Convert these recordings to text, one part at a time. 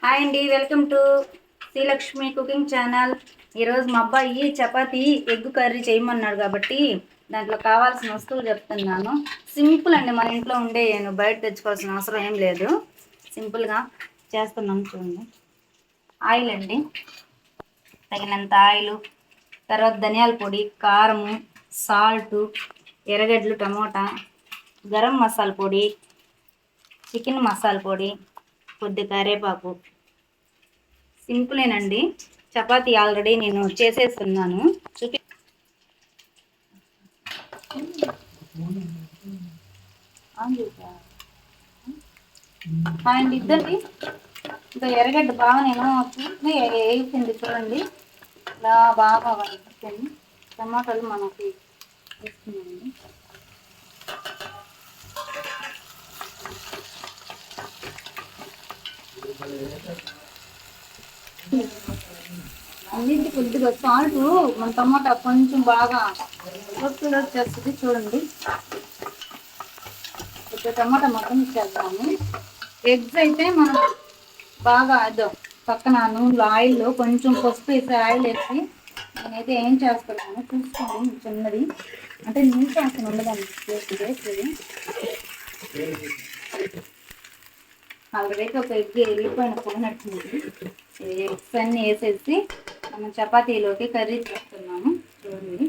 Hi అండి, welcome to Srilakshmi cooking channel. ఈరోజు మా అబ్బాయి చపాతీ ఎగ్ కర్రీ చేయమన్నాడు కాబట్టి దాంట్లో కావాల్సిన వస్తువులు చెప్తున్నాను. సింపుల్ అండి, మన ఇంట్లో ఉండే, బయట తెచ్చుకోవాల్సిన అవసరం ఏం లేదు. సింపుల్గా చేస్తున్నాను చూడండి. ఆయిల్ అండి, తగినంత ఆయిల్, తర్వాత ధనియాల పొడి, కారము, సాల్టు, ఎర్రగడ్డలు, టమోటా, గరం మసాలా పొడి, చికెన్ మసాలా పొడి, కొద్ది కరివేపాకు. సింపులేనండి. చపాతీ ఆల్రెడీ నేను చేసేస్తున్నాను, చూపి అండి. ఇద్దరికి ఇంకా ఎర్రగడ్డ బాగా నేను చూసి వేసింది చూడండి, ఇలా బాగా వేసుకొని టమాటాలు మనకి వేసుకున్నామండి. అన్నింటి కొద్దిగా సాల్ట్ మన టమాటా కొంచెం బాగా చేస్తుంది చూడండి. కొద్దిగా టమాటా మొత్తం ఇచ్చేద్దాము. ఎగ్స్ అయితే మనం బాగా అదో పక్కన నూనెలో ఆయిల్లో కొంచెం పసుపు వేసి ఆయిల్ వేసి నేనైతే ఏం చేస్తున్నాను చూసుకోండి. చిన్నది అంటే నీళ్ళు చేస్తాను ఉండదండి, వేసేది ఆల్రెడీ ఒక ఎగ్ వెళ్ళిపోయిన పోయినట్టుంది. ఎగ్స్ అన్నీ వేసేసి మనం చపాతీలోకి కర్రీ చేస్తున్నాము చూడండి.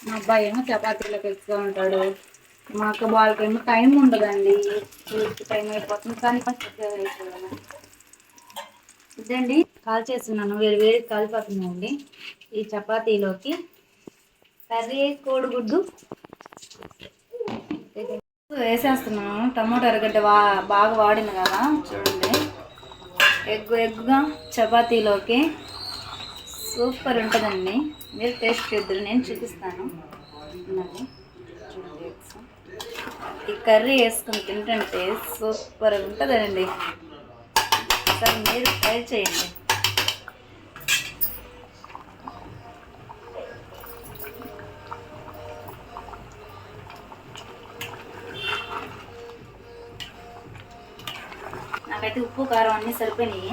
మా అబ్బాయి ఏమో చపాతీలోకి ఎక్కువ ఉంటాడు, మా అక్క వాళ్ళకేమో టైం ఉండదండి, టైం అయిపోతుంది. కానీ ఇదండి కాల్ చేస్తున్నాను, వేడి వేడి కాలిపోతున్నాయండి. ఈ చపాతీలోకి కర్రీ కోడిగుడ్డు వేసేస్తున్నాను. టమాటో ఎర్రగడ్డ బాగా వాడింది కదా చూడండి. ఎగ్గా చపాతీలోకి సూపర్ ఉంటుందండి. మీరు టేస్ట్ చేద్దరు, నేను చూపిస్తాను. చూడండి, ఎగ్స్ ఈ కర్రీ వేసుకుని తింటుంటే సూపర్ ఉంటుందండి. సరే మీరు ట్రై చేయండి. నాకైతే ఉప్పు కారం అన్నీ సరిపోయినాయి.